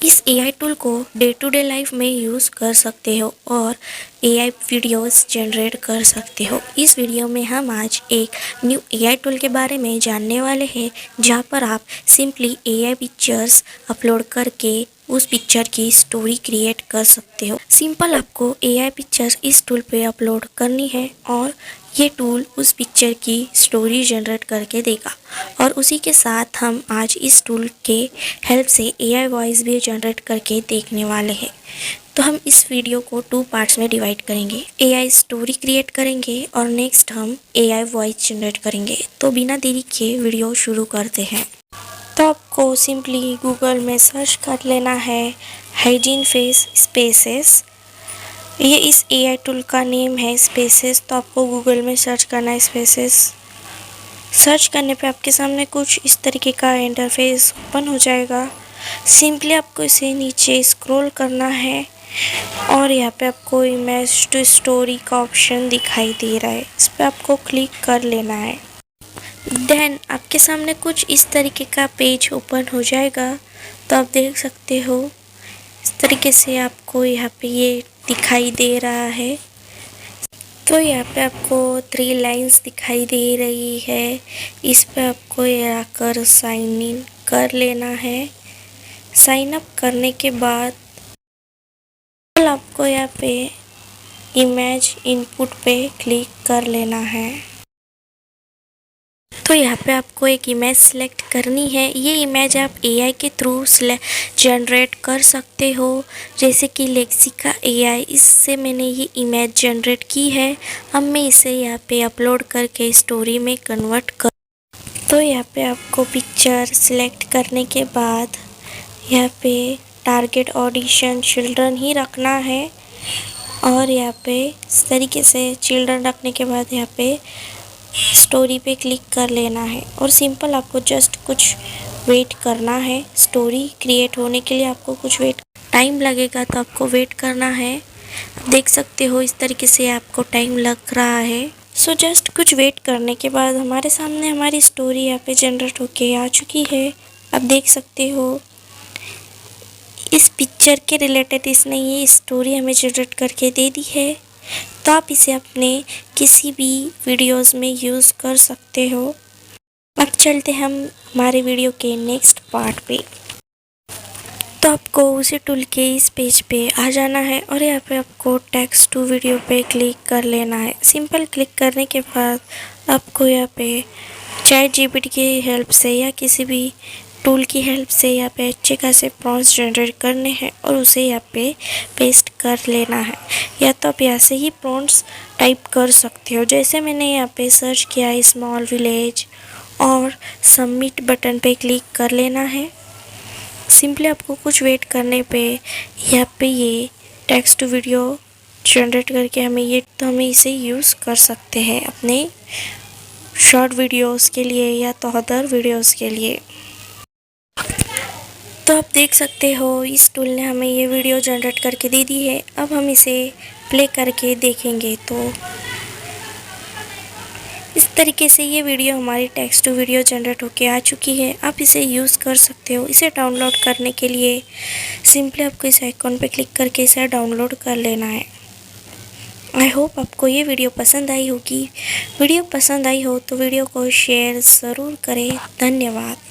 इस AI tool को day to day life में यूज़ कर सकते हो और एआई वीडियोस जनरेट कर सकते हो। इस वीडियो में हम आज एक न्यू एआई टूल के बारे में जानने वाले हैं, जहां पर आप सिंपली एआई पिक्चर्स अपलोड करके उस पिक्चर की स्टोरी क्रिएट कर सकते हो। सिंपल आपको एआई पिक्चर्स इस टूल पे अपलोड करनी है और ये टूल उस पिक्चर की स्टोरी जनरेट करके देगा। और उसी के साथ हम आज इस टूल के हेल्प से एआई वॉइस भी जनरेट करके देखने वाले हैं। तो हम इस वीडियो को 2 पार्ट्स में डिवाइड करेंगे। एआई स्टोरी क्रिएट करेंगे और नेक्स्ट हम एआई वॉइस जनरेट करेंगे। तो बिना देरी के वीडियो शुरू करते हैं। तो आपको सिंपली गूगल में सर्च कर लेना है हाइजीन फेस स्पेसेस। ये इस एआई टूल का नेम है स्पेसेस। तो आपको गूगल में सर्च करना है स्पेसेस। सर्च करने पे आपके सामने कुछ इस तरीके का इंटरफेस ओपन हो जाएगा। सिंपली आपको इसे नीचे स्क्रॉल करना है और यहाँ पे आपको इमेज टू स्टोरी का ऑप्शन दिखाई दे रहा है, इस पर आपको क्लिक कर लेना है। देन आपके सामने कुछ इस तरीके का पेज ओपन हो जाएगा। तो आप देख सकते हो इस तरीके से आपको यहाँ पे ये दिखाई दे रहा है। तो यहाँ पे आपको 3 लाइंस दिखाई दे रही है, इस पे आपको ये आकर साइन इन कर लेना है। साइन अप करने के बाद आपको यहाँ पे इमेज इनपुट पे क्लिक कर लेना है। तो यहाँ पे आपको एक इमेज सेलेक्ट करनी है। ये इमेज आप एआई के थ्रू जनरेट कर सकते हो, जैसे कि लेक्सिका एआई, इससे मैंने ये इमेज जनरेट की है। अब मैं इसे यहाँ पे अपलोड करके स्टोरी में कन्वर्ट कर। तो यहाँ पे आपको पिक्चर सिलेक्ट करने के बाद यहाँ पे टारगेट ऑडिशन चिल्ड्रन ही रखना है और यहाँ पे इस तरीके से चिल्ड्रन रखने के बाद यहाँ पे स्टोरी पे क्लिक कर लेना है और सिंपल आपको जस्ट कुछ वेट करना है। स्टोरी क्रिएट होने के लिए आपको कुछ वेट टाइम लगेगा, तो आपको वेट करना है। आप देख सकते हो इस तरीके से आपको टाइम लग रहा है। सो जस्ट कुछ वेट करने के बाद हमारे सामने हमारी स्टोरी यहाँ पे जनरेट होके आ चुकी है। आप देख सकते हो इस पिक्चर के रिलेटेड इसने ये स्टोरी हमें जनरेट करके दे दी है। तो आप इसे अपने किसी भी वीडियोस में यूज़ कर सकते हो। अब चलते हम हमारे वीडियो के नेक्स्ट पार्ट पे। तो आपको उसी टूल के इस पेज पे आ जाना है और यहाँ पे आपको टेक्स्ट टू वीडियो पे क्लिक कर लेना है। सिंपल क्लिक करने के बाद आपको यहाँ पे चैट जीपीटी की हेल्प से या किसी भी टूल की हेल्प से यहाँ पे अच्छे खासे प्रॉम्प्ट्स जनरेट करने हैं और उसे यहाँ पे पेस्ट कर लेना है। या तो आप यहाँ से ही प्रॉम्प्ट्स टाइप कर सकते हो, जैसे मैंने यहाँ पे सर्च किया स्मॉल विलेज और सबमिट बटन पे क्लिक कर लेना है। सिंपली आपको कुछ वेट करने पे यहाँ पे ये टेक्स्ट टू वीडियो जनरेट करके हमें इसे यूज़ कर सकते हैं अपने शॉर्ट वीडियोस के लिए या तो अदर वीडियोस के लिए। तो आप देख सकते हो इस टूल ने हमें ये वीडियो जनरेट करके दे दी है। अब हम इसे प्ले करके देखेंगे। तो इस तरीके से ये वीडियो हमारी टेक्स्ट टू वीडियो जनरेट होके आ चुकी है। आप इसे यूज़ कर सकते हो। इसे डाउनलोड करने के लिए सिंपली आपको इस आइकॉन पे क्लिक करके इसे डाउनलोड कर लेना है। आई होप आपको ये वीडियो पसंद आई होगी। वीडियो पसंद आई हो तो वीडियो को शेयर ज़रूर करें। धन्यवाद।